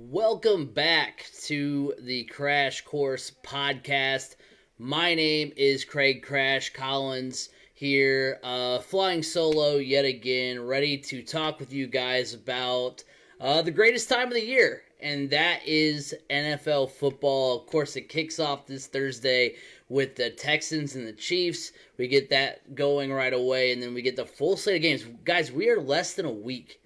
Welcome back to the Crash Course podcast. My name is Craig Crash Collins here, flying solo yet again, ready to talk with you guys about the greatest time of the year, and that is NFL football. Of course, it kicks off this Thursday with the Texans and the Chiefs. We get that going right away, and then we get the full slate of games. Guys, we are less than a week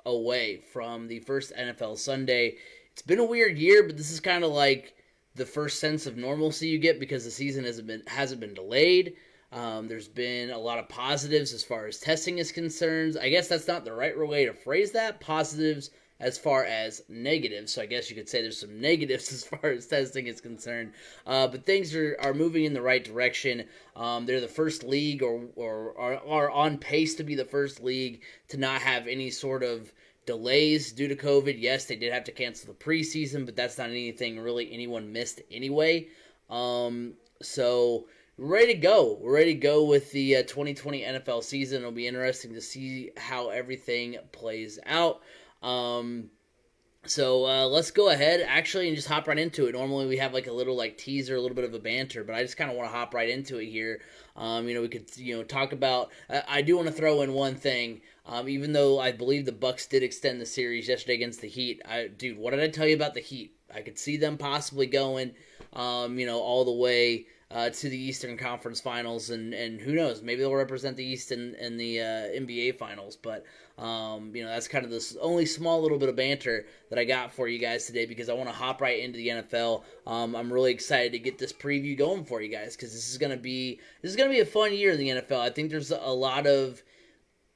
away from the first NFL Sunday. It's been a weird year, but this is kind of like the first sense of normalcy you get because the season hasn't been delayed. There's been a lot of positives as far as testing is concerned. I guess that's not the right way to phrase that. Positives as far as negatives. So I guess you could say there's some negatives as far as testing is concerned. But things are moving in the right direction. They're the first league or are on pace to be the first league to not have any sort of delays due to COVID. Yes, they did have to cancel the preseason, but that's not anything really anyone missed anyway. So we're ready to go. We're ready to go with the 2020 NFL season. It'll be interesting to see how everything plays out. So let's go ahead actually and just hop right into it. Normally we have like a little teaser, a little bit of a banter, but I just kind of want to hop right into it here. We could talk about. I do want to throw in one thing. Even though I believe the Bucks did extend the series yesterday against the Heat, dude, what did I tell you about the Heat? I could see them possibly going, all the way to the Eastern Conference Finals, and who knows, maybe they'll represent the East in the NBA Finals. But that's kind of this only small little bit of banter that I got for you guys today because I want to hop right into the NFL. I'm really excited to get this preview going for you guys because this is gonna be a fun year in the NFL. I think there's a lot of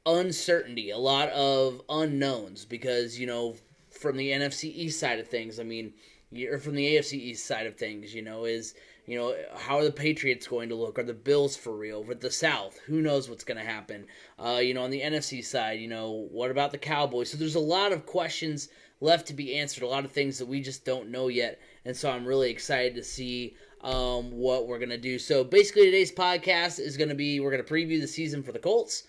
uncertainty, a lot of unknowns because from the NFC East side of things, or from the AFC East side of things, how are the Patriots going to look? Are the Bills for real? With the South, who knows what's going to happen? On the NFC side, what about the Cowboys? So there's a lot of questions left to be answered, a lot of things that we just don't know yet, and so I'm really excited to see what we're going to do. So basically today's podcast is going to be, we're going to preview the season for the Colts,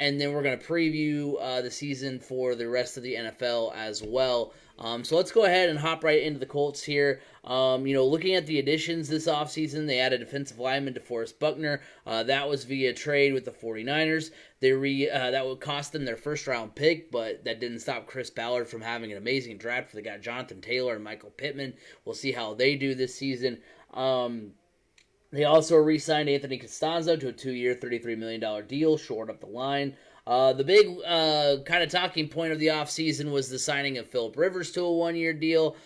and then we're going to preview the season for the rest of the NFL as well. So let's go ahead and hop right into the Colts here. Looking at the additions this offseason, they added defensive lineman DeForest Buckner. That was via trade with the 49ers. That would cost them their first-round pick, but that didn't stop Chris Ballard from having an amazing draft for the guy Jonathan Taylor and Michael Pittman. We'll see how they do this season. They also re-signed Anthony Costanzo to a 2-year, $33 million deal, shored up the line. The big kind of talking point of the offseason was the signing of Phillip Rivers to a 1-year deal.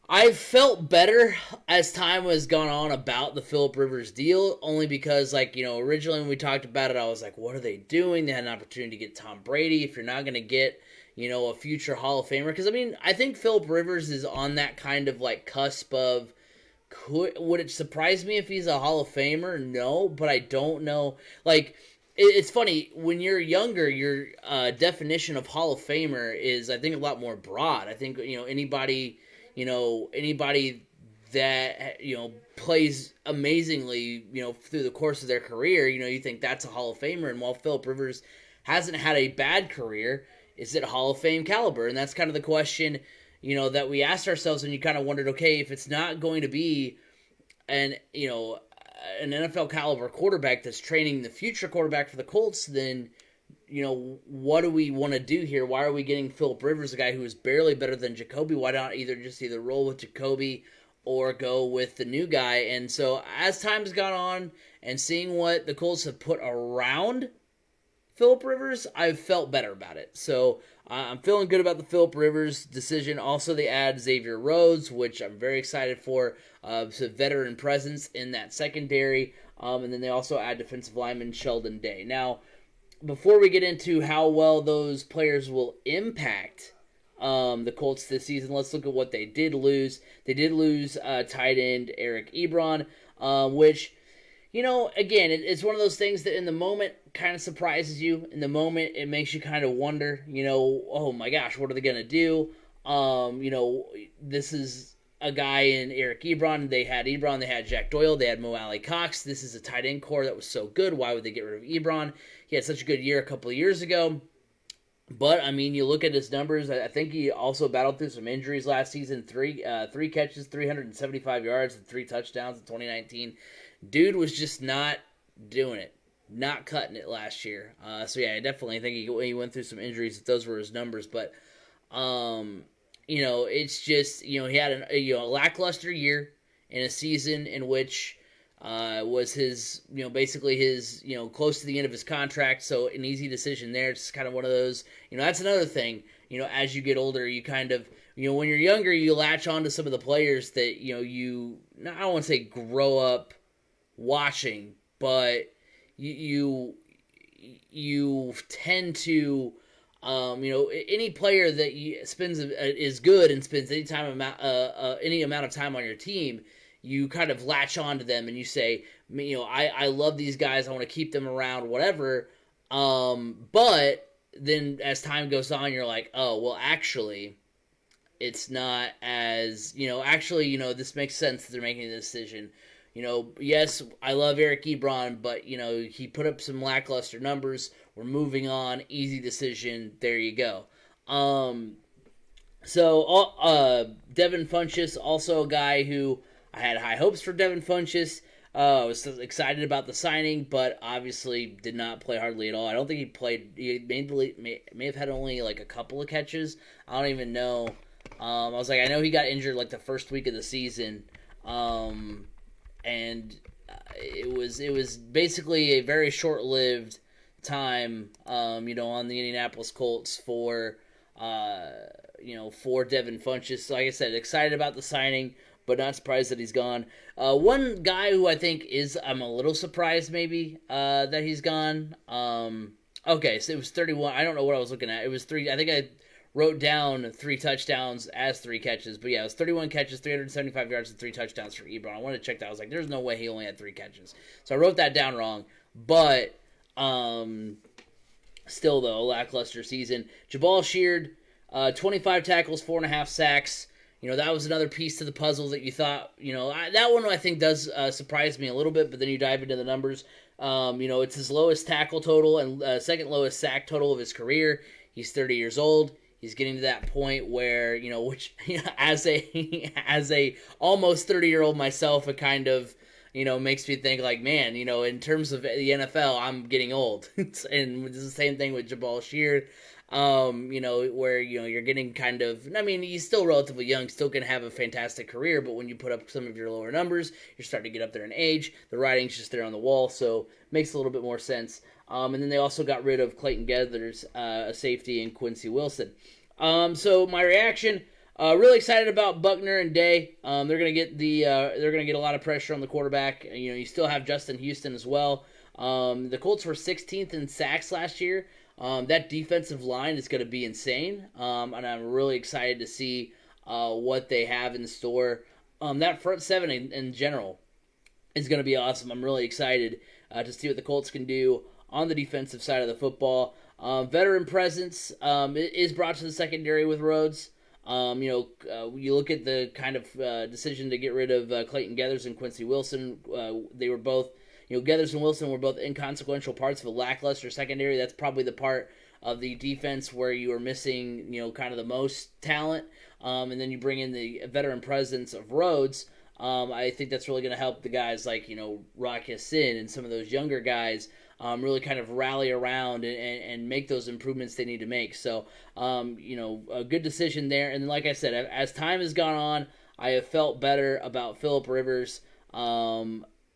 I've felt better as time has gone on about the Phillip Rivers deal, only because, originally when we talked about it, I was like, what are they doing? They had an opportunity to get Tom Brady. If you're not going to get, a future Hall of Famer. Because, I think Phillip Rivers is on that kind of, cusp of, would it surprise me if he's a Hall of Famer? No, but I don't know. It's funny, when you're younger, your definition of Hall of Famer is, I think, a lot more broad. I think, anybody that, plays amazingly, through the course of their career, you think that's a Hall of Famer. And while Phillip Rivers hasn't had a bad career, is it Hall of Fame caliber? And that's kind of the question that we asked ourselves, and you kind of wondered, okay, if it's not going to be an NFL caliber quarterback that's training the future quarterback for the Colts, then, what do we want to do here? Why are we getting Phillip Rivers, a guy who is barely better than Jacoby? Why not either roll with Jacoby or go with the new guy? And so as time has gone on and seeing what the Colts have put around Phillip Rivers, I've felt better about it. So I'm feeling good about the Phillip Rivers decision. Also, they add Xavier Rhodes, which I'm very excited for. It's a veteran presence in that secondary. And then they also add defensive lineman Sheldon Day. Now, before we get into how well those players will impact the Colts this season, let's look at what they did lose. They did lose tight end Eric Ebron, which, again, it's one of those things that in the moment kind of surprises you. In the moment, it makes you kind of wonder, oh my gosh, what are they going to do? This is a guy in Eric Ebron. They had Jack Doyle, they had Mo Alley Cox. This is a tight end core that was so good. Why would they get rid of Ebron? He had such a good year a couple of years ago. But I mean, you look at his numbers. I think he also battled through some injuries last season. Three catches, 375 yards, and 3 touchdowns in 2019. Dude was just not doing it, not cutting it last year. So yeah, I definitely think he went through some injuries. Those were his numbers, but it's just he had a lackluster year in a season in which was his, basically his, close to the end of his contract. So an easy decision there. It's kind of one of those, that's another thing, as you get older, you kind of, when you're younger, you latch on to some of the players that, I don't want to say grow up watching, but you tend to, any player that is good and spends any amount of time on your team, you kind of latch on to them and you say, I love these guys, I want to keep them around, whatever. But then as time goes on, you're like, oh, well, actually, it's not as, this makes sense that they're making the decision. Yes, I love Eric Ebron, but, he put up some lackluster numbers. We're moving on. Easy decision. There you go. Devin Funchess, also a guy who I had high hopes for. Devin Funchess. I was excited about the signing, but obviously did not play hardly at all. I don't think he played. He may have had only like a couple of catches. I don't even know. I was like, I know he got injured like the first week of the season, and it was basically a very short-lived time, on the Indianapolis Colts for Devin Funchess. Like I said, excited about the signing, but not surprised that he's gone. One guy who I think I'm a little surprised maybe that he's gone. Okay, so it was 31. I don't know what I was looking at. It was 3. I think I wrote down 3 touchdowns as 3 catches. But yeah, it was 31 catches, 375 yards, and 3 touchdowns for Ebron. I wanted to check that. I was like, there's no way he only had 3 catches. So I wrote that down wrong. But still, though, a lackluster season. Jabal Sheard, 25 tackles, 4.5 sacks. That was another piece to the puzzle that you thought, that one I think does surprise me a little bit, but then you dive into the numbers. It's his lowest tackle total and second lowest sack total of his career. He's 30 years old. He's getting to that point where, as a almost 30-year-old myself, it kind of, makes me think like, man, in terms of the NFL, I'm getting old. And it's the same thing with Jabal Sheard. Where, you're getting kind of, I mean, he's still relatively young, still going to have a fantastic career, but when you put up some of your lower numbers, you're starting to get up there in age, the writing's just there on the wall, so makes a little bit more sense. And then they also got rid of Clayton Geathers, a safety, and Quincy Wilson. So my reaction, really excited about Buckner and Day. They're going to get a lot of pressure on the quarterback. You still have Justin Houston as well. The Colts were 16th in sacks last year. That defensive line is going to be insane, and I'm really excited to see what they have in store. That front seven in general is going to be awesome. I'm really excited to see what the Colts can do on the defensive side of the football. Veteran presence is brought to the secondary with Rhodes. You look at the kind of decision to get rid of Clayton Geathers and Quincy Wilson. They were both, Geathers and Wilson were both inconsequential parts of a lackluster secondary. That's probably the part of the defense where you are missing, kind of the most talent. And then you bring in the veteran presence of Rhodes. I think that's really going to help the guys like, Rock Ya-Sin and some of those younger guys really kind of rally around and make those improvements they need to make. So, a good decision there. And like I said, as time has gone on, I have felt better about Phillip Rivers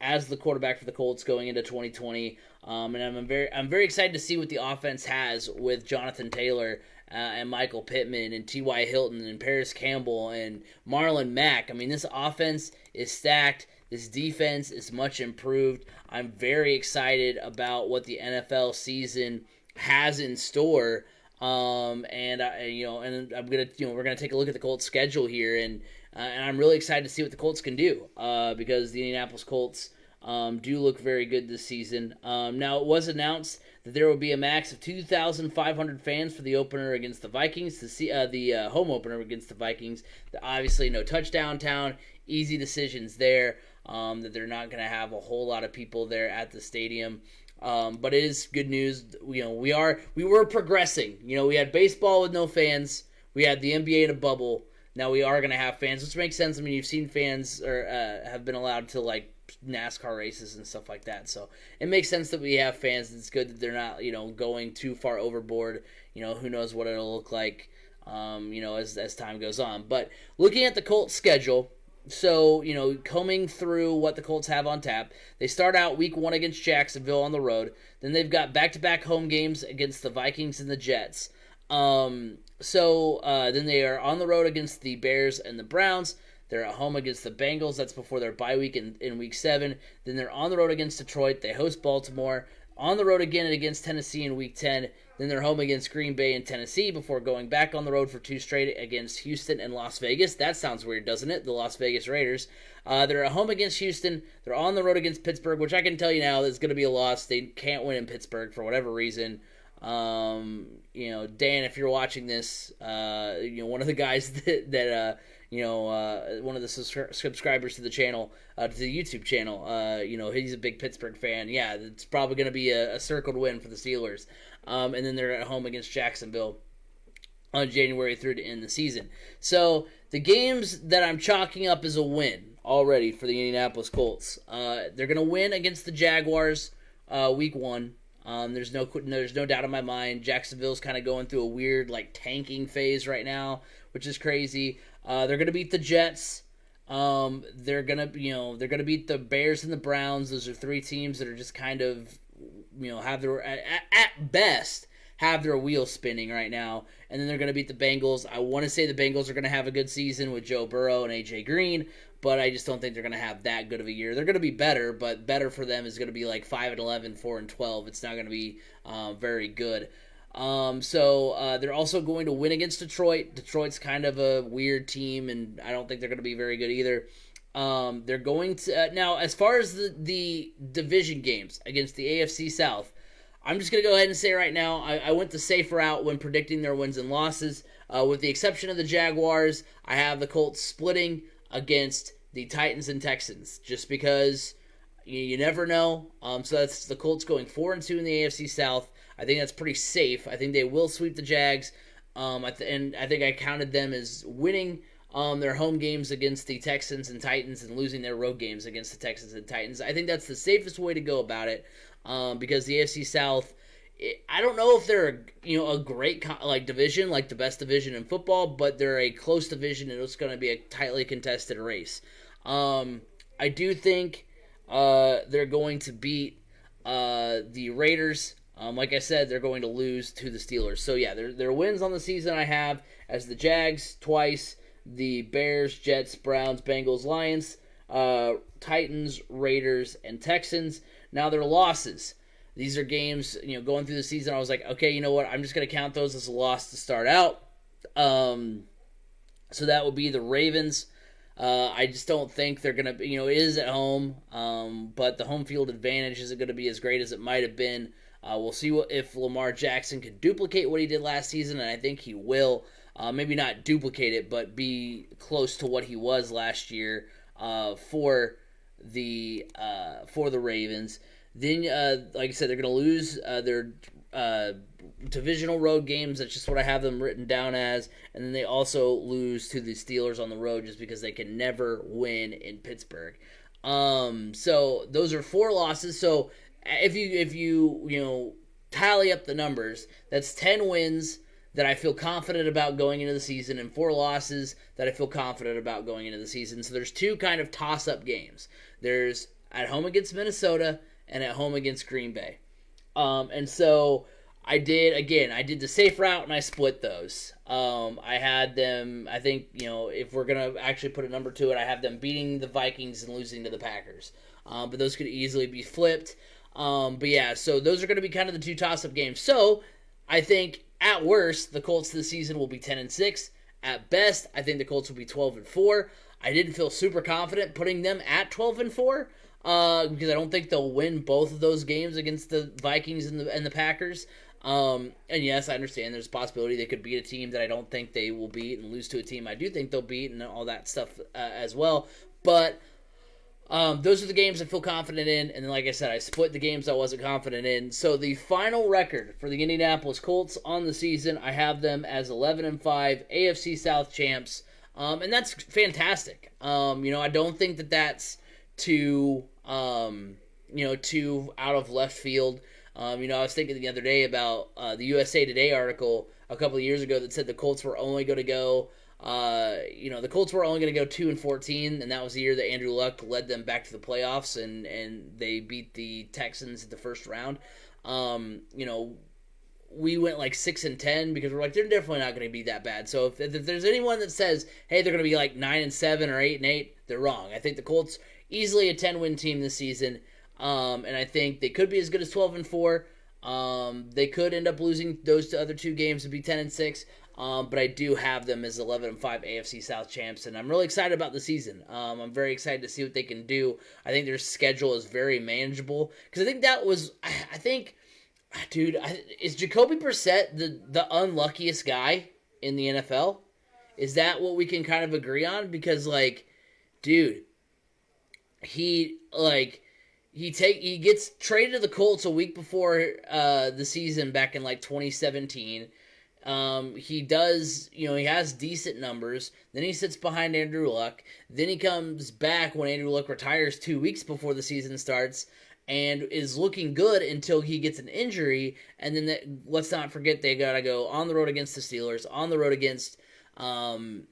as the quarterback for the Colts going into 2020. And I'm very excited to see what the offense has with Jonathan Taylor and Michael Pittman and T.Y. Hilton and Paris Campbell and Marlon Mack. I mean, this offense is stacked. This defense is much improved. I'm very excited about what the NFL season has in store. And I'm gonna, we're gonna take a look at the Colts schedule here, and I'm really excited to see what the Colts can do because the Indianapolis Colts do look very good this season. Now it was announced that there will be a max of 2,500 fans for the opener against the Vikings. To see the home opener against the Vikings. Obviously, no touchdown town, easy decisions there. That they're not going to have a whole lot of people there at the stadium. But it is good news. We were progressing. We had baseball with no fans. We had the NBA in a bubble. Now we are going to have fans, which makes sense. I mean, you've seen fans or have been allowed to like NASCAR races and stuff like that. So it makes sense that we have fans. It's good that they're not, going too far overboard. Who knows what it'll look like, as time goes on. But looking at the Colts schedule, so, combing through what the Colts have on tap, they start out week 1 against Jacksonville on the road. Then they've got back-to-back home games against the Vikings and the Jets. Then they are on the road against the Bears and the Browns. They're at home against the Bengals. That's before their bye week in week 7. Then they're on the road against Detroit. They host Baltimore. On the road again against Tennessee in week 10. Then they're home against Green Bay and Tennessee before going back on the road for 2 straight against Houston and Las Vegas. That sounds weird, doesn't it? The Las Vegas Raiders. They're at home against Houston. They're on the road against Pittsburgh, which I can tell you now is going to be a loss. They can't win in Pittsburgh for whatever reason. Dan, if you're watching this, one of the guys that one of the subscribers to the channel, to the YouTube channel, he's a big Pittsburgh fan. Yeah, it's probably going to be a circled win for the Steelers. And then they're at home against Jacksonville on January 3rd to end the season. So the games that I'm chalking up as a win already for the Indianapolis Colts, they're going to win against the Jaguars week 1. There's no doubt in my mind. Jacksonville's kind of going through a weird tanking phase right now, which is crazy. They're gonna beat the Jets. They're gonna beat the Bears and the Browns. Those are 3 teams that are just kind of have their at best have their wheels spinning right now. And then they're gonna beat the Bengals. I want to say the Bengals are gonna have a good season with Joe Burrow and AJ Green, but I just don't think they're going to have that good of a year. They're going to be better, but better for them is going to be 5-11, 4-12. It's not going to be very good. They're also going to win against Detroit. Detroit's kind of a weird team, and I don't think they're going to be very good either. They're going to now, as far as the division games against the AFC South, I'm just going to go ahead and say right now, I went the safe route when predicting their wins and losses. With the exception of the Jaguars, I have the Colts splitting against the Titans and Texans, just because you never know. So that's the Colts going 4-2 in the AFC South. I think that's pretty safe. I think they will sweep the Jags, and I think I counted them as winning their home games against the Texans and Titans and losing their road games against the Texans and Titans. I think that's the safest way to go about it, because the AFC South, I don't know if they're a great division, like the best division in football, but they're a close division and it's going to be a tightly contested race. I do think they're going to beat the Raiders. Like I said, they're going to lose to the Steelers. So yeah, their wins on the season I have as the Jags twice, the Bears, Jets, Browns, Bengals, Lions, Titans, Raiders, and Texans. Now their losses. These are games, going through the season, I was like, okay, you know what? I'm just going to count those as a loss to start out. So that would be the Ravens. I just don't think they're going to, it is at home, but the home field advantage isn't going to be as great as it might have been. We'll see if Lamar Jackson can duplicate what he did last season, and I think he will. Maybe not duplicate it, but be close to what he was last year for the Ravens. Then, like I said, they're going to lose their divisional road games. That's just what I have them written down as. And then they also lose to the Steelers on the road just because they can never win in Pittsburgh. So those are 4 losses. So if you tally up the numbers, that's 10 wins that I feel confident about going into the season and 4 losses that I feel confident about going into the season. So there's 2 kind of toss-up games. There's at home against Minnesota and at home against Green Bay. And so I did the safe route and I split those. I had them, I think, if we're going to actually put a number to it, I have them beating the Vikings and losing to the Packers. But those could easily be flipped. But yeah, so those are going to be kind of the 2 toss-up games. So I think at worst, the Colts this season will be 10-6. At best, I think the Colts will be 12-4. I didn't feel super confident putting them at 12-4. Because I don't think they'll win both of those games against the Vikings and the Packers. And yes, I understand there's a possibility they could beat a team that I don't think they will beat and lose to a team I do think they'll beat and all that stuff as well. But Those are the games I feel confident in, and then, like I said, I split the games I wasn't confident in. So the final record for the Indianapolis Colts on the season, I have them as 11-5 AFC South champs, and that's fantastic. I don't think that that's too too out of left field. I was thinking the other day about the USA Today article a couple of years ago that said the Colts were only going to go. The Colts were only going to go 2-14, and that was the year that Andrew Luck led them back to the playoffs, and they beat the Texans in the first round. We went like 6-10 because we're like, they're definitely not going to be that bad. So if there's anyone that says, hey, they're going to be like 9-7 or 8-8, they're wrong. I think the Colts easily a 10-win team this season, and I think they could be as good as 12-4. They could end up losing those other two games and be 10-6. But I do have them as 11-5 AFC South champs, and I'm really excited about the season. I'm very excited to see what they can do. I think their schedule is very manageable because is Jacoby Brissett the unluckiest guy in the NFL? Is that what we can kind of agree on? Because he gets traded to the Colts a week before the season back in like 2017. He has decent numbers. Then he sits behind Andrew Luck. Then he comes back when Andrew Luck retires 2 weeks before the season starts and is looking good until he gets an injury. And then let's not forget they got to go on the road against the Steelers, on the road against, who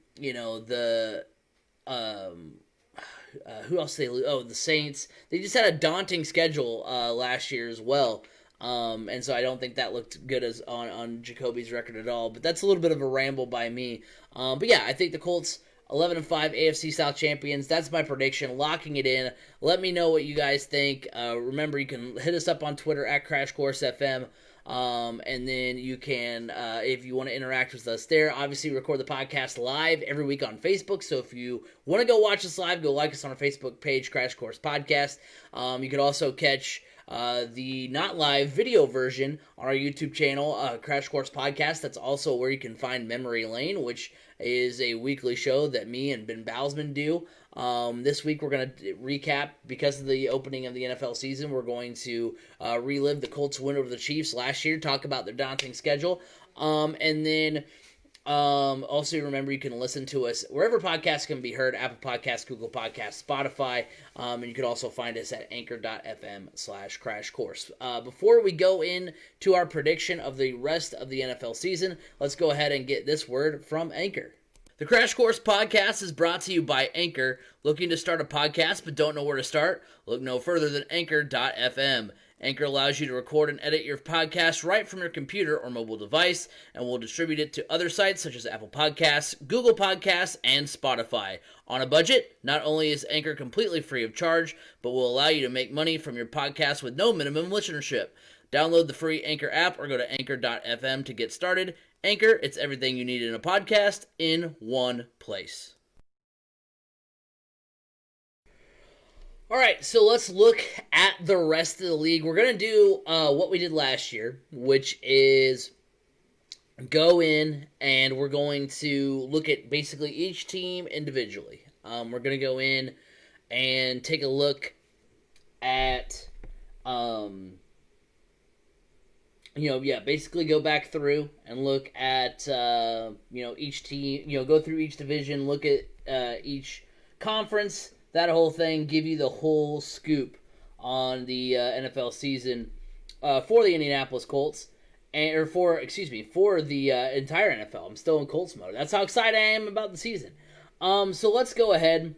else did they lose? Oh, the Saints. They just had a daunting schedule last year as well. And so I don't think that looked good as on Jacoby's record at all. But that's a little bit of a ramble by me. But yeah, I think the Colts 11-5 AFC South champions. That's my prediction. Locking it in. Let me know what you guys think. Remember, you can hit us up on Twitter at Crash Course FM. And then you can, if you want to interact with us there, obviously record the podcast live every week on Facebook. So if you want to go watch us live, go like us on our Facebook page, Crash Course Podcast. You can also catch the not live video version on our YouTube channel, Crash Course Podcast. That's also where you can find Memory Lane, which is a weekly show that me and Ben Balsman do. This week we're going to recap, because of the opening of the NFL season, we're going to relive the Colts' win over the Chiefs last year, talk about their daunting schedule, and then also remember you can listen to us wherever podcasts can be heard: Apple Podcasts, Google Podcasts, Spotify, and you can also find us at anchor.fm/Crash Course. Before we go into our prediction of the rest of the NFL season, let's go ahead and get this word from Anchor. The Crash Course Podcast is brought to you by Anchor. Looking to start a podcast but don't know where to start? Look no further than anchor.fm. Anchor allows you to record and edit your podcast right from your computer or mobile device, and will distribute it to other sites such as Apple Podcasts, Google Podcasts, and Spotify. On a budget, not only is Anchor completely free of charge, but will allow you to make money from your podcast with no minimum listenership. Download the free Anchor app or go to anchor.fm to get started. Anchor, it's everything you need in a podcast in one place. All right, so let's look at the rest of the league. We're going to do what we did last year, which is go in and we're going to look at basically each team individually. We're going to go in and take a look at, basically go back through and look at, each team, go through each division, look at each conference, that whole thing, give you the whole scoop on the NFL season for the Indianapolis Colts, for the entire NFL. I'm still in Colts mode. That's how excited I am about the season. So let's go ahead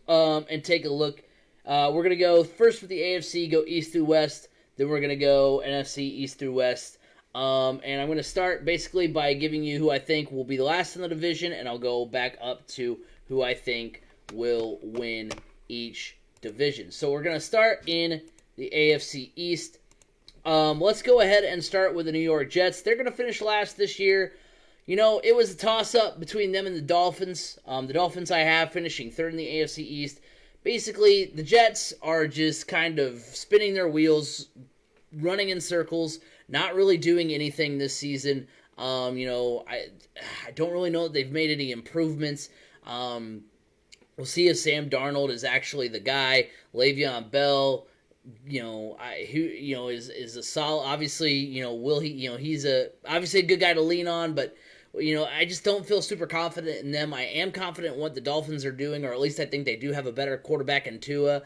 and take a look. We're going to go first with the AFC, go east through west. Then we're going to go NFC east through west. And I'm going to start basically by giving you who I think will be the last in the division, and I'll go back up to who I think will win each division. So we're going to start in the AFC East. Let's go ahead and start with the New York Jets. They're going to finish last this year. It was a toss-up between them and the Dolphins. The Dolphins I have finishing third in the AFC East. Basically, the Jets are just kind of spinning their wheels, running in circles, not really doing anything this season. I don't really know that they've made any improvements. We'll see if Sam Darnold is actually the guy. Le'Veon Bell, is a solid. Obviously, will he? He's obviously a good guy to lean on, but I just don't feel super confident in them. I am confident in what the Dolphins are doing, or at least I think they do have a better quarterback in Tua.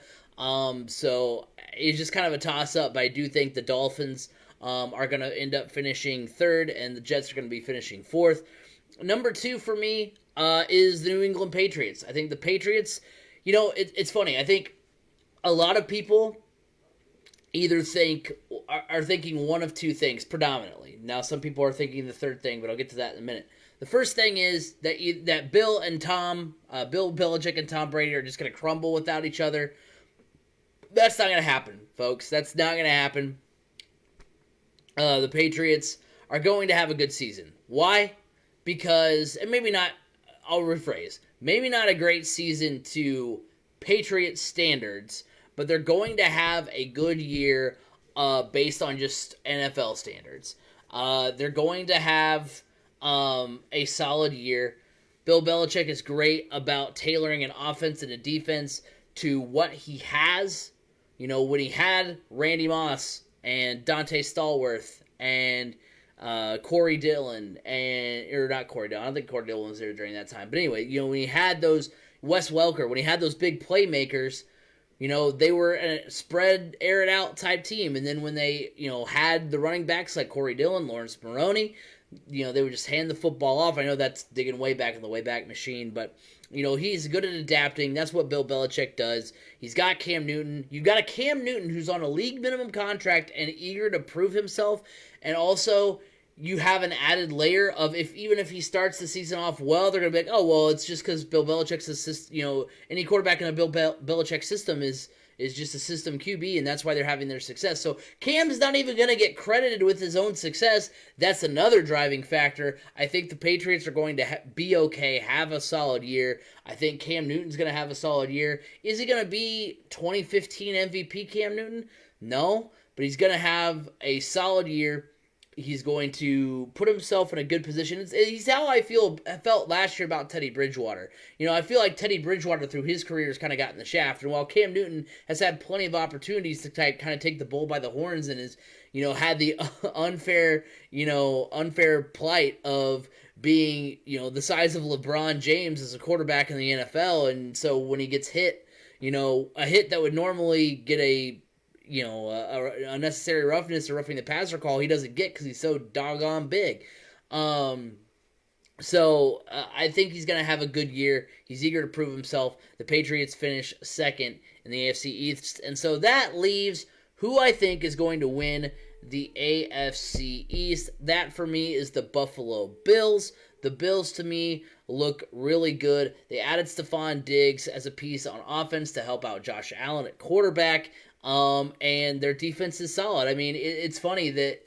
So it's just kind of a toss up, but I do think the Dolphins are going to end up finishing third, and the Jets are going to be finishing fourth. Number 2 for me is the New England Patriots. I think the Patriots, it's funny. I think a lot of people either are thinking one of two things predominantly. Now, some people are thinking the third thing, but I'll get to that in a minute. The first thing is that Bill Belichick and Tom Brady are just going to crumble without each other. That's not going to happen, folks. That's not going to happen. The Patriots are going to have a good season. Why? Because, and maybe not, I'll rephrase, maybe not a great season to Patriots standards, but they're going to have a good year based on just NFL standards. They're going to have a solid year. Bill Belichick is great about tailoring an offense and a defense to what he has. When he had Randy Moss and Dante Stallworth and Corey Dillon, or not Corey Dillon. I don't think Corey Dillon was there during that time. But anyway, when he had those, Wes Welker, when he had those big playmakers, they were a spread, air it out type team. And then when they, had the running backs like Corey Dillon, Lawrence Maroney, they would just hand the football off. I know that's digging way back in the Wayback Machine, but, he's good at adapting. That's what Bill Belichick does. He's got Cam Newton. You've got a Cam Newton who's on a league minimum contract and eager to prove himself. And also, you have an added layer of even if he starts the season off well, they're going to be like, oh, well, it's just because Bill Belichick's any quarterback in a Bill Belichick system is just a system QB, and that's why they're having their success. So Cam's not even going to get credited with his own success. That's another driving factor. I think the Patriots are going to be okay, have a solid year. I think Cam Newton's going to have a solid year. Is he going to be 2015 MVP Cam Newton? No, but he's going to have a solid year. He's going to put himself in a good position. He's how I felt last year about Teddy Bridgewater. I feel like Teddy Bridgewater through his career has kind of gotten the shaft. And while Cam Newton has had plenty of opportunities to kind of take the bull by the horns and has, had the unfair plight of being, the size of LeBron James as a quarterback in the NFL. And so when he gets hit, a hit that would normally get a unnecessary roughness or roughing the passer call, he doesn't get because he's so doggone big. So I think he's going to have a good year. He's eager to prove himself. The Patriots finish second in the AFC East. And so that leaves who I think is going to win the AFC East. That for me is the Buffalo Bills. The Bills to me look really good. They added Stephon Diggs as a piece on offense to help out Josh Allen at quarterback. And their defense is solid. I mean, it's funny that,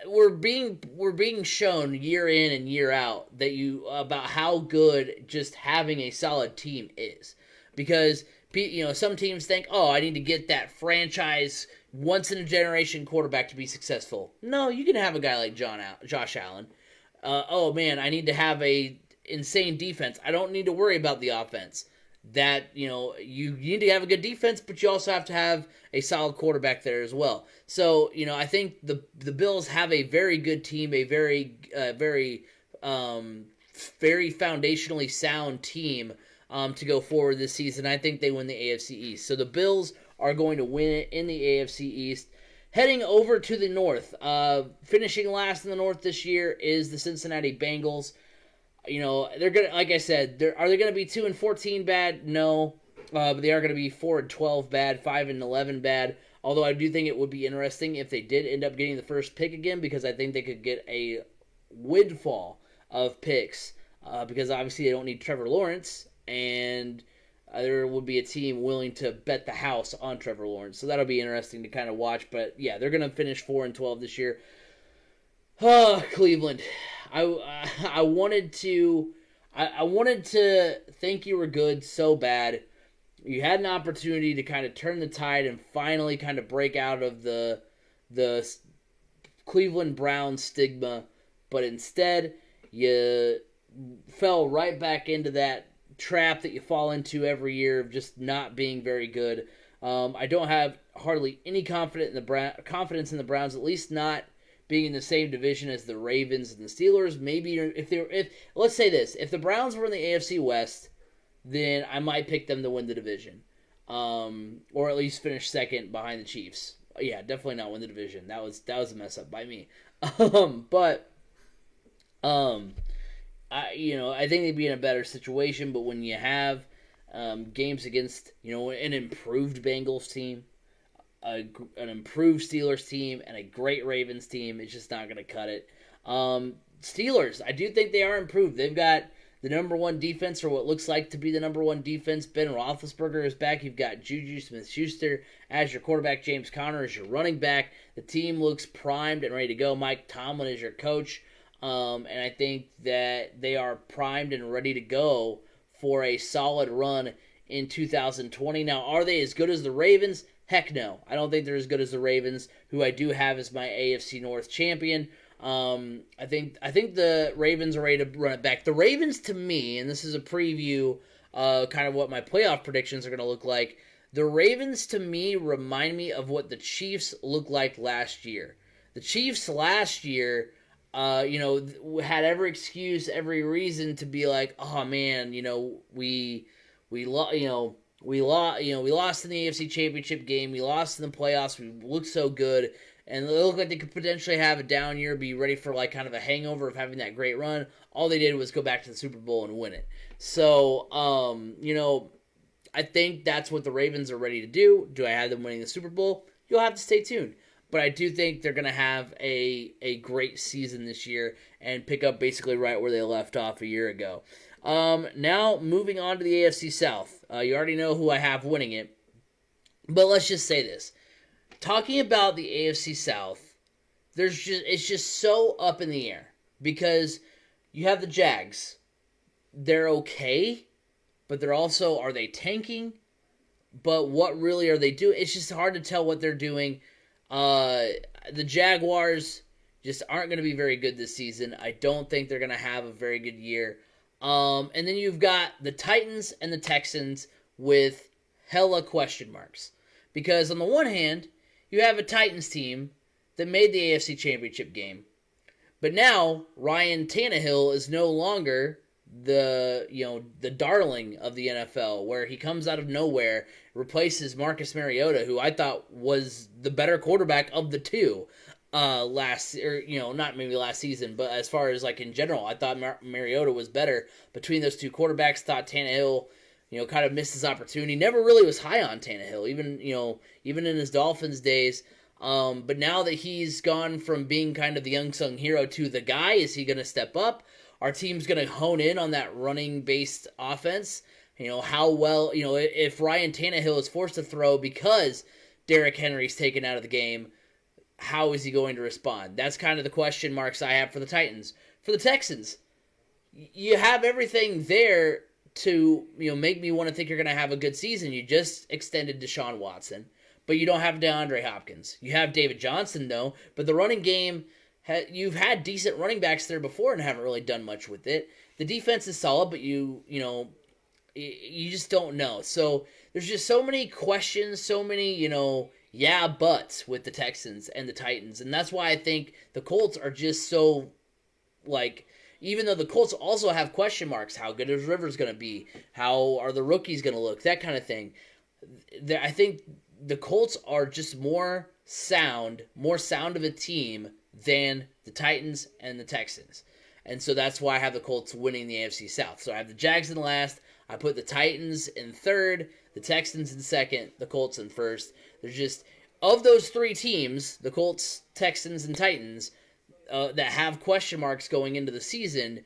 we're being shown year in and year out that about how good just having a solid team is. Because, some teams think, oh, I need to get that franchise once in a generation quarterback to be successful. No, you can have a guy like Josh Allen. Oh man, I need to have a insane defense. I don't need to worry about the offense. That, you need to have a good defense, but you also have to have a solid quarterback there as well. So, I think the Bills have a very good team, a very foundationally sound team to go forward this season. I think they win the AFC East. So the Bills are going to win it in the AFC East. Heading over to the North, finishing last in the North this year is the Cincinnati Bengals. They're gonna, like I said, are they gonna be 2-14 bad? No, but they are gonna be 4-12 bad, 5-11 bad. Although I do think it would be interesting if they did end up getting the first pick again, because I think they could get a windfall of picks. Because obviously they don't need Trevor Lawrence, and there would be a team willing to bet the house on Trevor Lawrence. So that'll be interesting to kind of watch. But yeah, they're gonna finish 4-12 this year. Oh, Cleveland. I wanted to think you were good so bad. You had an opportunity to kind of turn the tide and finally kind of break out of the Cleveland Browns stigma, but instead you fell right back into that trap that you fall into every year of just not being very good. I don't have hardly any confidence in the Browns, at least not being in the same division as the Ravens and the Steelers. Maybe if let's say this, if the Browns were in the AFC West, then I might pick them to win the division, or at least finish second behind the Chiefs. Yeah, definitely not win the division. That was a mess up by me. But I think they'd be in a better situation. But when you have games against an improved Bengals team, an improved Steelers team, and a great Ravens team, it's just not going to cut it. Steelers, I do think they are improved. They've got the number one defense, or what looks like to be the number one defense. Ben Roethlisberger is back. You've got Juju Smith-Schuster as your quarterback. James Conner as your running back. The team looks primed and ready to go. Mike Tomlin is your coach. And I think that they are primed and ready to go for a solid run in 2020. Now, are they as good as the Ravens? Heck no. I don't think they're as good as the Ravens, who I do have as my AFC North champion. I think the Ravens are ready to run it back. The Ravens, to me, and this is a preview, kind of what my playoff predictions are going to look like. The Ravens, to me, remind me of what the Chiefs looked like last year. The Chiefs last year, had every excuse, every reason to be like, oh man, we lost in the AFC Championship game. We lost in the playoffs. We looked so good. And they look like they could potentially have a down year, be ready for like kind of a hangover of having that great run. All they did was go back to the Super Bowl and win it. So, I think that's what the Ravens are ready to do. Do I have them winning the Super Bowl? You'll have to stay tuned. But I do think they're going to have a great season this year and pick up basically right where they left off a year ago. Now, moving on to the AFC South. You already know who I have winning it. But let's just say this. Talking about the AFC South, it's just so up in the air. Because you have the Jags. They're okay, but they're also, are they tanking? But what really are they doing? It's just hard to tell what they're doing. The Jaguars just aren't going to be very good this season. I don't think they're going to have a very good year. And then you've got the Titans and the Texans with hella question marks. Because on the one hand, you have a Titans team that made the AFC Championship game. But now, Ryan Tannehill is no longer the darling of the NFL, where he comes out of nowhere, replaces Marcus Mariota, who I thought was the better quarterback of the two not maybe last season, but as far as like in general, I thought Mariota was better between those two quarterbacks. Thought Tannehill, kind of missed his opportunity. Never really was high on Tannehill, even in his Dolphins days. But now that he's gone from being kind of the unsung hero to the guy, is he going to step up? Our team's going to hone in on that running-based offense. How well, if Ryan Tannehill is forced to throw because Derrick Henry's taken out of the game, how is he going to respond? That's kind of the question marks I have for the Titans. For the Texans, you have everything there to make me want to think you're going to have a good season. You just extended Deshaun Watson, but you don't have DeAndre Hopkins. You have David Johnson, though, but the running game, you've had decent running backs there before and haven't really done much with it. The defense is solid, but you just don't know. So there's just so many questions, so many, buts with the Texans and the Titans. And that's why I think the Colts are just so, even though the Colts also have question marks, how good is Rivers going to be? How are the rookies going to look? That kind of thing. I think the Colts are just more sound of a team than the Titans and the Texans. And so that's why I have the Colts winning the AFC South. So I have the Jags in last. I put the Titans in third, the Texans in second, the Colts in first. There's just, of those three teams, the Colts, Texans, and Titans, that have question marks going into the season,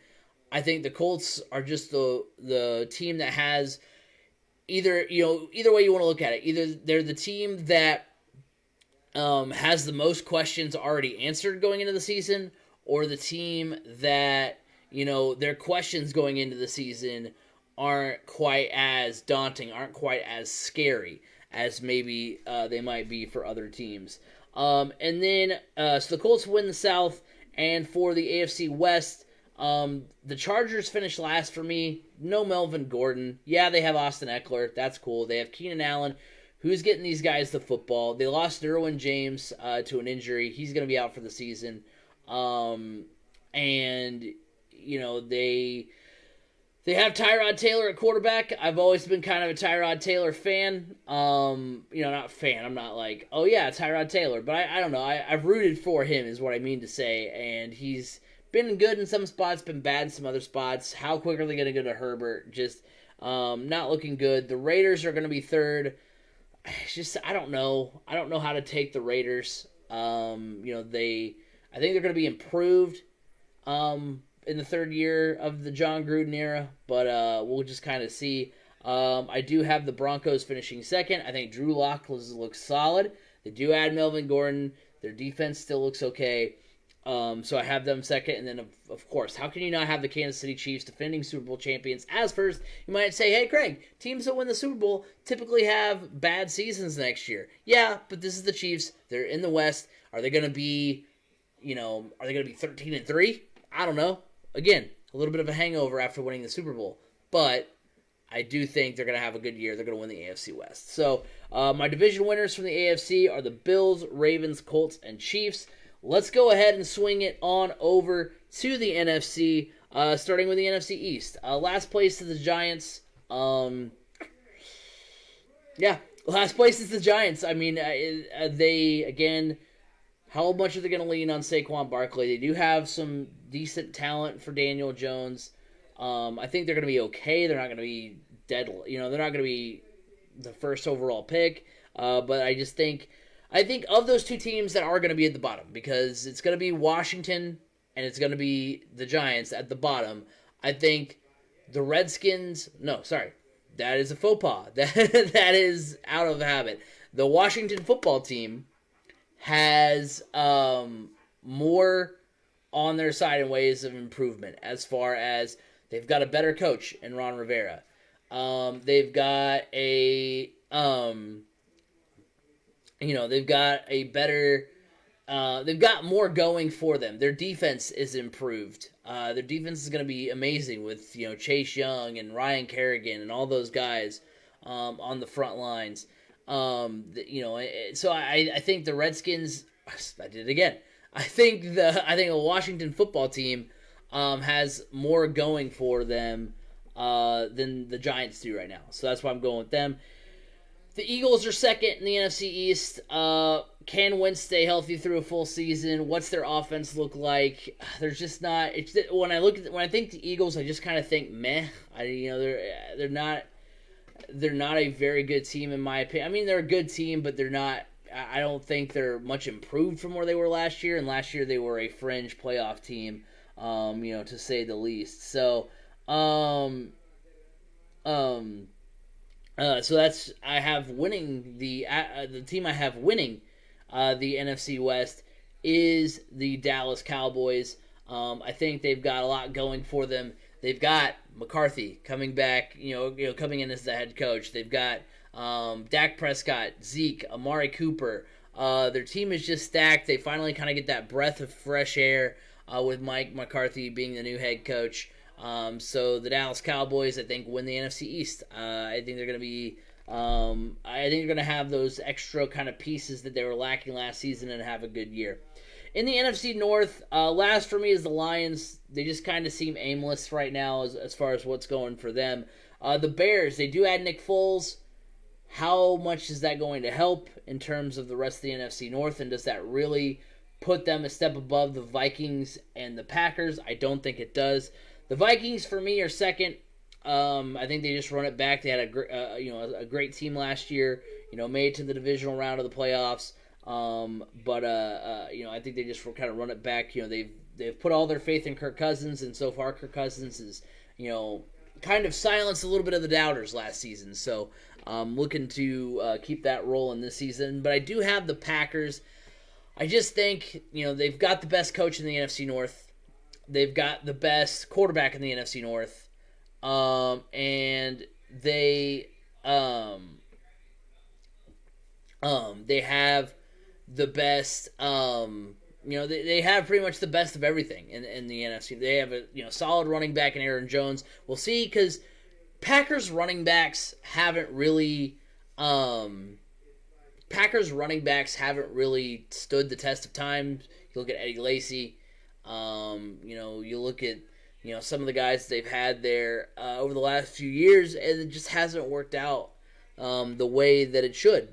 I think the Colts are just the team that has either way you want to look at it. Either they're the team that has the most questions already answered going into the season, or the team that, their questions going into the season aren't quite as daunting, aren't quite as scary as maybe they might be for other teams. And then, so the Colts win the South, and for the AFC West, The Chargers finished last for me. No Melvin Gordon. Yeah, they have Austin Eckler. That's cool. They have Keenan Allen. Who's getting these guys the football? They lost Derwin James to an injury. He's going to be out for the season. And, they have Tyrod Taylor at quarterback. I've always been kind of a Tyrod Taylor fan. Not fan. I'm not like, oh yeah, Tyrod Taylor. But I don't know. I've rooted for him is what I mean to say. And he's been good in some spots, been bad in some other spots. How quick are they going to go to Herbert? Just not looking good. The Raiders are going to be third. It's just, I don't know. I don't know how to take the Raiders. I think they're going to be improved. In the third year of the John Gruden era, but we'll just kind of see. I do have the Broncos finishing second. I think Drew Lock looks solid. They do add Melvin Gordon. Their defense still looks okay. So I have them second, and then of course, how can you not have the Kansas City Chiefs, defending Super Bowl champions, as first? You might say, hey Craig, teams that win the Super Bowl typically have bad seasons next year. Yeah, but this is the Chiefs. They're in the West. Are they going to be, are they going to be 13-3? I don't know. Again, a little bit of a hangover after winning the Super Bowl. But I do think they're going to have a good year. They're going to win the AFC West. So my division winners from the AFC are the Bills, Ravens, Colts, and Chiefs. Let's go ahead and swing it on over to the NFC, starting with the NFC East. Last place is the Giants. Last place is the Giants. I mean, they, again, how much are they going to lean on Saquon Barkley? They do have some decent talent for Daniel Jones. I think they're going to be okay. They're not going to be dead. They're not going to be the first overall pick. But I think of those two teams that are going to be at the bottom, because it's going to be Washington and it's going to be the Giants at the bottom. I think the Redskins. No, sorry, that is a faux pas. That is out of habit. The Washington football team has more on their side in ways of improvement, as far as they've got a better coach in Ron Rivera. They've got a they've got more going for them. Their defense is improved. Their defense is going to be amazing with Chase Young and Ryan Kerrigan and all those guys on the front lines. So I think the Redskins. I did it again. I think the Washington football team has more going for them than the Giants do right now. So that's why I'm going with them. The Eagles are second in the NFC East. Can Wentz stay healthy through a full season? What's their offense look like? There's just not. When I think the Eagles, I just kind of think meh. They're not a very good team in my opinion. I mean, they're a good team, but they're not. I don't think they're much improved from where they were last year. And last year they were a fringe playoff team, to say the least. So, so that's I have winning the team I have winning the NFC West is the Dallas Cowboys. I think they've got a lot going for them. They've got McCarthy coming back, coming in as the head coach. They've got Dak Prescott, Zeke, Amari Cooper. Their team is just stacked. They finally kind of get that breath of fresh air with Mike McCarthy being the new head coach. So the Dallas Cowboys, I think, win the NFC East. I think they're going to be. I think they're going to have those extra kind of pieces that they were lacking last season and have a good year. In the NFC North, last for me is the Lions. They just kind of seem aimless right now as far as what's going for them. The Bears, they do add Nick Foles. How much is that going to help in terms of the rest of the NFC North, and does that really put them a step above the Vikings and the Packers? I don't think it does. The Vikings, for me, are second. I think they just run it back. They had a great team last year. Made it to the divisional round of the playoffs. But I think they just kind of run it back. They've put all their faith in Kirk Cousins, and so far Kirk Cousins is kind of silenced a little bit of the doubters last season. So looking to keep that rolling this season. But I do have the Packers. I just think they've got the best coach in the NFC North. They've got the best quarterback in the NFC North. And they have the best they have pretty much the best of everything in the NFC. They have a solid running back in Aaron Jones. We'll see, because Packers running backs haven't really stood the test of time. You look at Eddie Lacy. You look at some of the guys they've had there over the last few years, and it just hasn't worked out the way that it should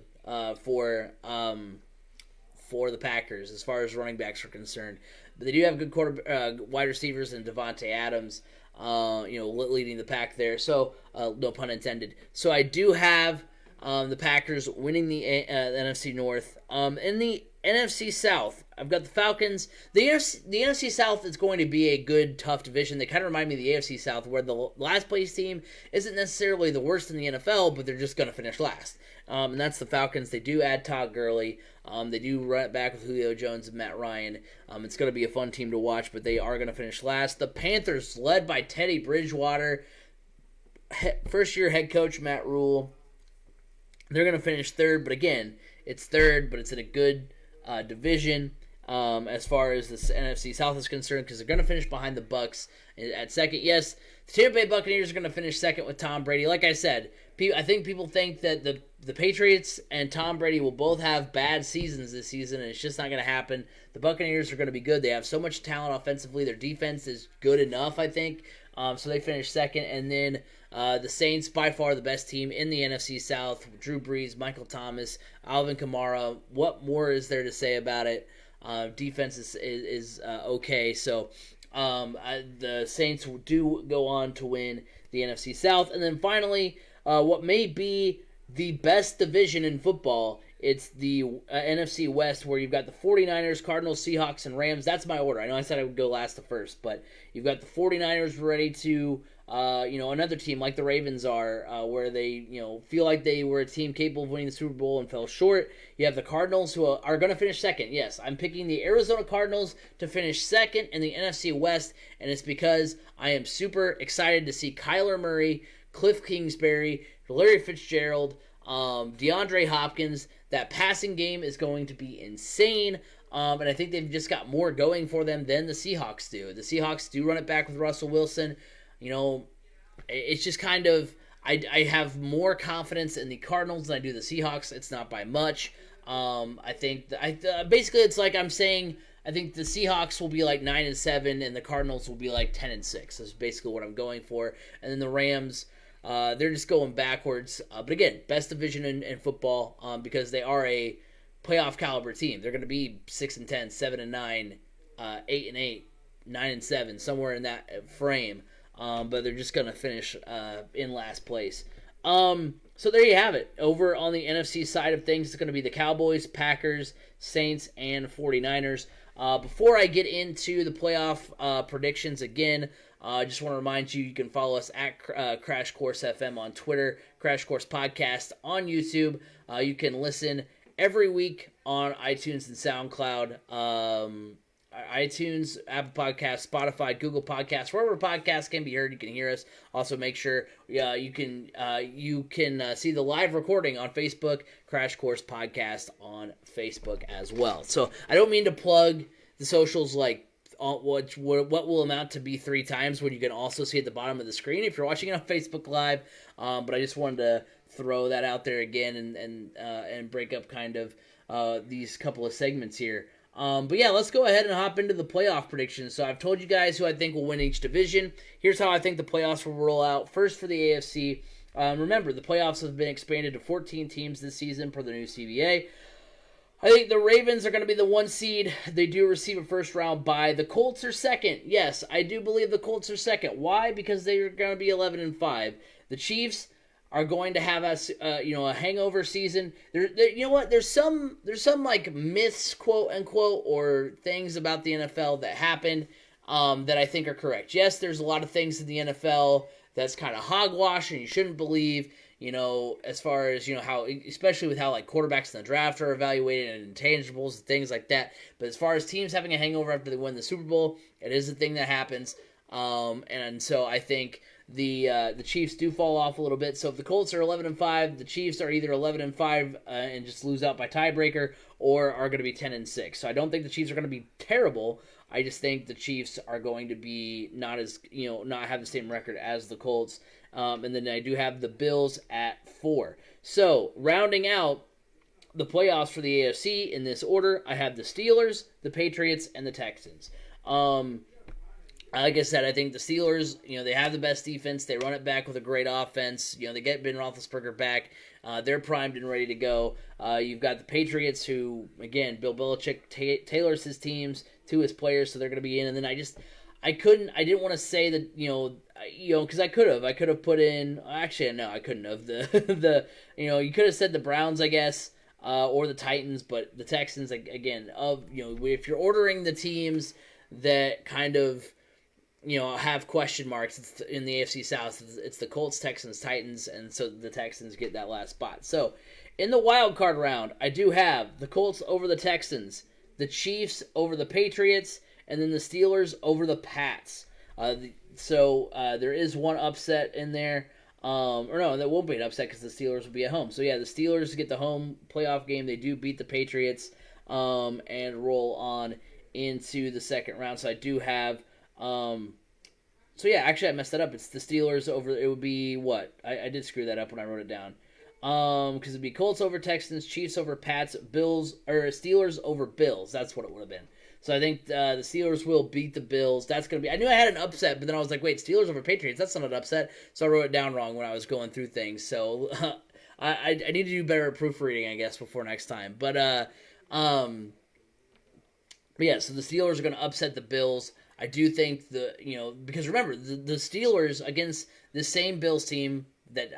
for the Packers as far as running backs are concerned. But they do have good wide receivers in Devontae Adams, leading the pack there. So no pun intended. So I do have the Packers winning the NFC North. In the NFC South, I've got the Falcons. The NFC South is going to be a good, tough division. They kind of remind me of the AFC South, where the last place team isn't necessarily the worst in the NFL, but they're just going to finish last. And that's the Falcons. They do add Todd Gurley. They do run it back with Julio Jones and Matt Ryan. It's going to be a fun team to watch, but they are going to finish last. The Panthers, led by Teddy Bridgewater, first-year head coach Matt Rule. They're going to finish third, but again, it's third, but it's in a good division as far as the NFC South is concerned, because they're going to finish behind the Bucs at second. Yes, the Tampa Bay Buccaneers are going to finish second with Tom Brady. Like I said, I think people think that the Patriots and Tom Brady will both have bad seasons this season, and it's just not going to happen. The Buccaneers are going to be good. They have so much talent offensively. Their defense is good enough, I think. So they finished second. And then the Saints, by far the best team in the NFC South. Drew Brees, Michael Thomas, Alvin Kamara. What more is there to say about it? Defense is okay. So the Saints do go on to win the NFC South. And then finally, what may be the best division in football, it's the NFC West, where you've got the 49ers, Cardinals, Seahawks, and Rams. That's my order. I know I said I would go last to first, but you've got the 49ers ready to, another team like the Ravens are, where they, feel like they were a team capable of winning the Super Bowl and fell short. You have the Cardinals, who are going to finish second. Yes, I'm picking the Arizona Cardinals to finish second in the NFC West, and it's because I am super excited to see Kyler Murray, Cliff Kingsbury, Larry Fitzgerald, DeAndre Hopkins. That passing game is going to be insane, and I think they've just got more going for them than the Seahawks do. The Seahawks do run it back with Russell Wilson. It's just kind of, I have more confidence in the Cardinals than I do the Seahawks. It's not by much. I think basically it's like I'm saying I think the Seahawks will be like 9-7 and the Cardinals will be like 10-6. That's basically what I'm going for. And then the Rams, they're just going backwards. But again, best division in football, because they are a playoff caliber team. They're going to be 6-10, 7-9, 8-8, 9-7, somewhere in that frame. But they're just going to finish in last place. So there you have it. Over on the NFC side of things, it's going to be the Cowboys, Packers, Saints, and 49ers. Before I get into the playoff predictions again, I just want to remind you, you can follow us at Crash Course FM on Twitter, Crash Course Podcast on YouTube. You can listen every week on iTunes and SoundCloud. iTunes, Apple Podcasts, Spotify, Google Podcasts, wherever podcasts can be heard, you can hear us. Also, make sure you can see the live recording on Facebook, Crash Course Podcast on Facebook as well. So I don't mean to plug the socials like what will amount to be 3 times when you can also see at the bottom of the screen if you're watching it on Facebook Live. But I just wanted to throw that out there again and break up kind of these couple of segments here. But yeah, let's go ahead and hop into the playoff predictions. So I've told you guys who I think will win each division. Here's how I think the playoffs will roll out. First for the AFC. Remember, the playoffs have been expanded to 14 teams this season per the new CBA. I think the Ravens are going to be the 1 seed. They do receive a first round bye. The Colts are second. Yes, I do believe the Colts are second. Why? Because they're going to be 11-5. The Chiefs are going to have a hangover season. You know what? There's some like myths, quote unquote, or things about the NFL that happened that I think are correct. Yes, there's a lot of things in the NFL that's kind of hogwash and you shouldn't believe. As far as how, especially with how like quarterbacks in the draft are evaluated and intangibles and things like that. But as far as teams having a hangover after they win the Super Bowl, it is a thing that happens. And so I think the Chiefs do fall off a little bit. So if the Colts are 11-5, the Chiefs are either 11-5 and just lose out by tiebreaker, or are going to be 10-6. So I don't think the Chiefs are going to be terrible. I just think the Chiefs are going to be not have the same record as the Colts. And then I do have the Bills at 4. So rounding out the playoffs for the AFC in this order, I have the Steelers, the Patriots, and the Texans. Like I said, I think the Steelers, they have the best defense. They run it back with a great offense. They get Ben Roethlisberger back. They're primed and ready to go. You've got the Patriots, who, again, Bill Belichick tailors his teams to his players, so they're going to be in. And then I didn't want to say that, because I could have put in. Actually, no, I couldn't have. You could have said the Browns, I guess, or the Titans, but the Texans, again, if you're ordering the teams that kind of have question marks, it's in the AFC South. It's the Colts, Texans, Titans, and so the Texans get that last spot. So, in the wild card round, I do have the Colts over the Texans, the Chiefs over the Patriots, and then the Steelers over the Pats. There is one upset in there. Or no, that won't be an upset because the Steelers will be at home. So yeah, the Steelers get the home playoff game. They do beat the Patriots and roll on into the second round. So I do have. Actually I messed that up. It's the Steelers over. It would be what? I did screw that up when I wrote it down. Because it'd be Colts over Texans, Chiefs over Pats, Steelers over Bills. That's what it would have been. So I think the Steelers will beat the Bills. That's going to be... I knew I had an upset, but then I was like, wait, Steelers over Patriots? That's not an upset. So I wrote it down wrong when I was going through things. So I need to do better at proofreading, I guess, before next time. But yeah, so the Steelers are going to upset the Bills. I do think because remember, the Steelers against the same Bills team that,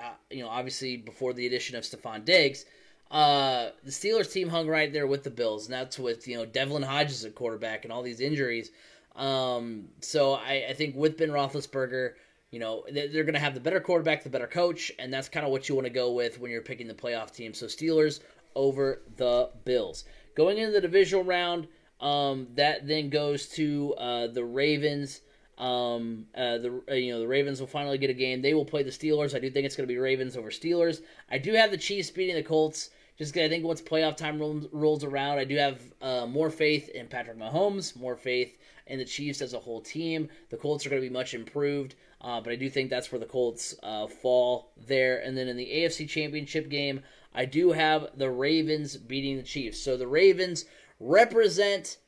obviously before the addition of Stephon Diggs, the Steelers team hung right there with the Bills, and that's with, Devlin Hodges at quarterback and all these injuries. So I think with Ben Roethlisberger, they're going to have the better quarterback, the better coach, and that's kind of what you want to go with when you're picking the playoff team. So Steelers over the Bills. Going into the divisional round, that then goes to the Ravens. The Ravens will finally get a game. They will play the Steelers. I do think it's going to be Ravens over Steelers. I do have the Chiefs beating the Colts. Just because I think once playoff time rolls around, I do have more faith in Patrick Mahomes, more faith in the Chiefs as a whole team. The Colts are going to be much improved, but I do think that's where the Colts fall there. And then in the AFC Championship game, I do have the Ravens beating the Chiefs. So the Ravens represent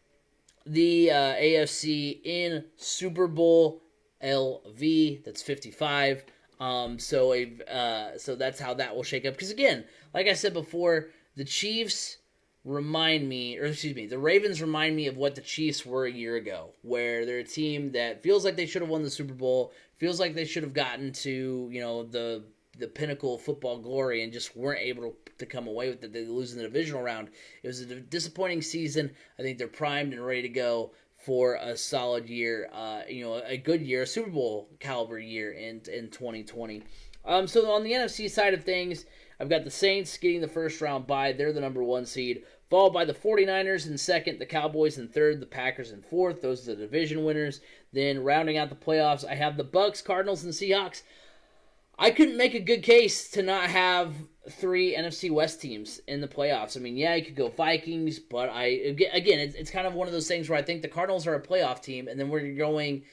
the AFC in Super Bowl LV. That's 55. So that's how that will shake up. Because again, like I said before, the Ravens remind me of what the Chiefs were a year ago, where they're a team that feels like they should have won the Super Bowl, feels like they should have gotten to, the pinnacle of football glory and just weren't able to come away with it. They lose in the divisional round. It was a disappointing season. I think they're primed and ready to go for a solid year, a good year, a Super Bowl caliber year in 2020. So on the NFC side of things, I've got the Saints getting the first round bye. They're the number 1 seed, followed by the 49ers in second, the Cowboys in third, the Packers in fourth. Those are the division winners. Then rounding out the playoffs, I have the Bucks, Cardinals, and Seahawks. I couldn't make a good case to not have 3 NFC West teams in the playoffs. I mean, yeah, you could go Vikings, but it's kind of one of those things where I think the Cardinals are a playoff team, and then we're going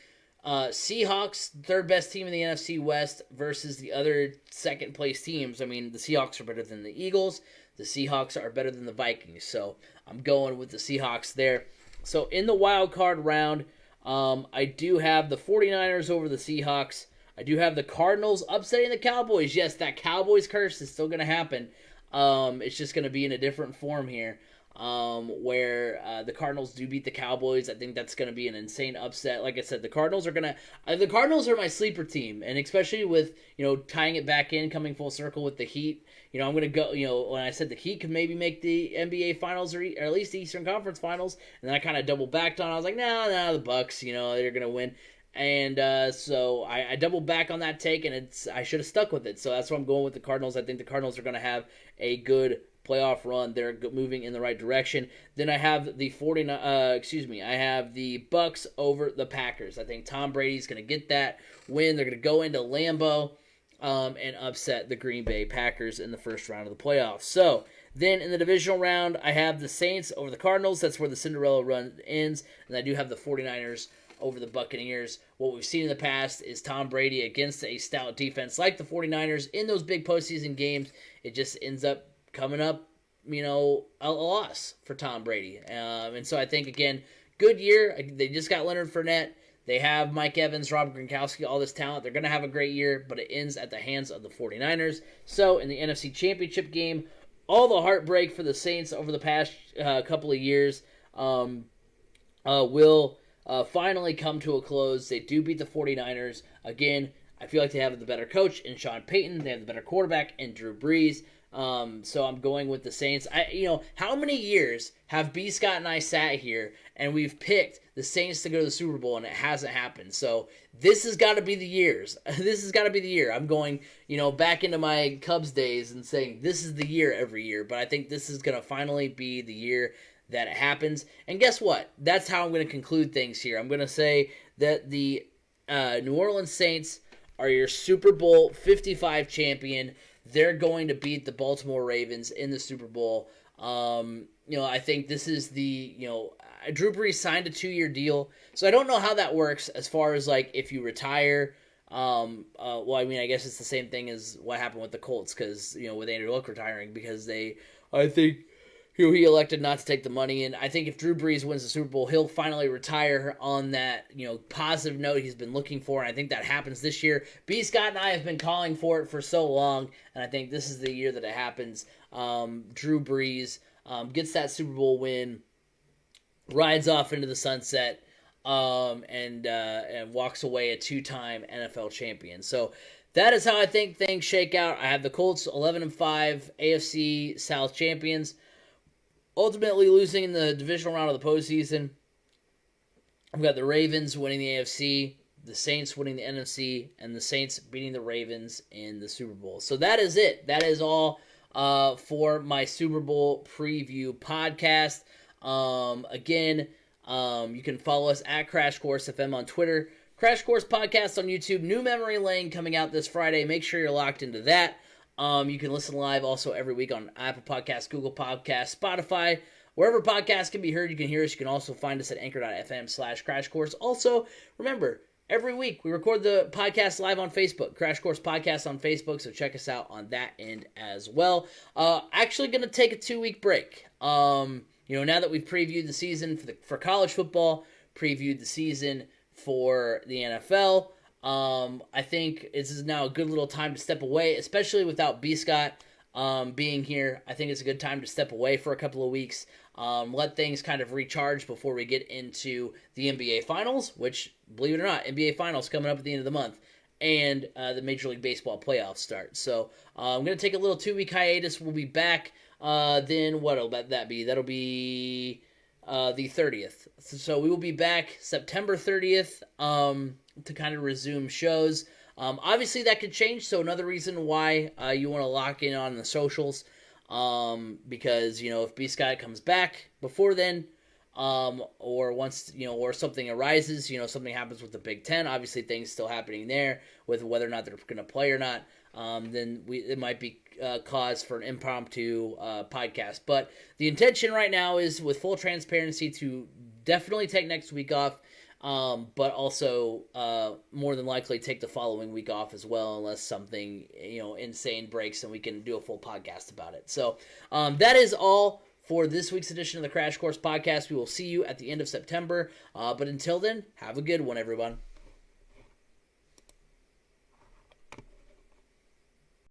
Seahawks, third best team in the NFC West, versus the other second place teams. I mean, the Seahawks are better than the Eagles. The Seahawks are better than the Vikings. So I'm going with the Seahawks there. So in the wild card round, I do have the 49ers over the Seahawks. I do have the Cardinals upsetting the Cowboys. Yes, that Cowboys curse is still going to happen. It's just going to be in a different form here, where the Cardinals do beat the Cowboys. I think that's going to be an insane upset. Like I said, the Cardinals are my sleeper team, and especially with tying it back in, coming full circle with the Heat. I'm going to go. When I said the Heat could maybe make the NBA Finals or at least the Eastern Conference Finals, and then I kind of double backed on. I was like, no, the Bucks. They're going to win. And so I doubled back on that take, and I should have stuck with it. So that's why I'm going with the Cardinals. I think the Cardinals are going to have a good playoff run. They're moving in the right direction. Then I have the I have the Bucks over the Packers. I think Tom Brady's going to get that win. They're going to go into Lambeau and upset the Green Bay Packers in the first round of the playoffs. So then in the divisional round, I have the Saints over the Cardinals. That's where the Cinderella run ends. And I do have the 49ers over the Buccaneers. What we've seen in the past is Tom Brady against a stout defense like the 49ers in those big postseason games. It just ends up coming up, a loss for Tom Brady. And so I think, again, good year. They just got Leonard Fournette. They have Mike Evans, Rob Gronkowski, all this talent. They're going to have a great year, but it ends at the hands of the 49ers. So in the NFC Championship game, all the heartbreak for the Saints over the past couple of years will finally come to a close. They do beat the 49ers. Again, I feel like they have the better coach in Sean Payton. They have the better quarterback in Drew Brees. So I'm going with the Saints. How many years have B. Scott and I sat here and we've picked the Saints to go to the Super Bowl and it hasn't happened? So this has got to be the years. This has got to be the year. I'm going, back into my Cubs days and saying this is the year every year. But I think this is going to finally be the year that it happens. And guess what? That's how I'm going to conclude things here. I'm going to say that the New Orleans Saints are your Super Bowl 55 champion. They're going to beat the Baltimore Ravens in the Super Bowl. I think this is Drew Brees signed a 2-year deal. So I don't know how that works as far as, if you retire. I guess it's the same thing as what happened with the Colts because, with Andrew Luck retiring because I think he elected not to take the money. And I think if Drew Brees wins the Super Bowl, he'll finally retire on that, positive note he's been looking for. And I think that happens this year. B. Scott and I have been calling for it for so long. And I think this is the year that it happens. Drew Brees gets that Super Bowl win, rides off into the sunset, and walks away a 2-time NFL champion. So that is how I think things shake out. I have the Colts 11-5 AFC South champions, ultimately losing in the divisional round of the postseason. I've got the Ravens winning the AFC, the Saints winning the NFC, and the Saints beating the Ravens in the Super Bowl. So that is it. That is all for my Super Bowl preview podcast. Again, you can follow us at Crash Course FM on Twitter, Crash Course Podcast on YouTube, New Memory Lane coming out this Friday. Make sure you're locked into that. You can listen live also every week on Apple Podcasts, Google Podcasts, Spotify. Wherever podcasts can be heard, you can hear us. You can also find us at anchor.fm/Crash Course. Also, remember, every week we record the podcast live on Facebook, Crash Course Podcast on Facebook, so check us out on that end as well. Actually going to take a 2-week break. Now that we've previewed the season for college football, previewed the season for the NFL, I think this is now a good little time to step away, especially without B. Scott being here. I think it's a good time to step away for a couple of weeks, let things kind of recharge before we get into the NBA Finals, which, believe it or not, NBA Finals coming up at the end of the month, and the Major League Baseball playoffs start. So I'm going to take a little 2-week hiatus. We'll be back then. What'll that be? That'll be the 30th. So we will be back September 30th to kind of resume shows. Obviously, that could change, so another reason why you want to lock in on the socials, because, if B. Scott comes back before then, or once, or something arises, something happens with the Big Ten, obviously things still happening there with whether or not they're going to play or not, then it might be cause for an impromptu podcast. But the intention right now is, with full transparency, to definitely take next week off, but also more than likely take the following week off as well, unless something insane breaks and we can do a full podcast about it. So that is all for this week's edition of the Crash Course Podcast. We will see you at the end of September, but until then, have a good one, everyone.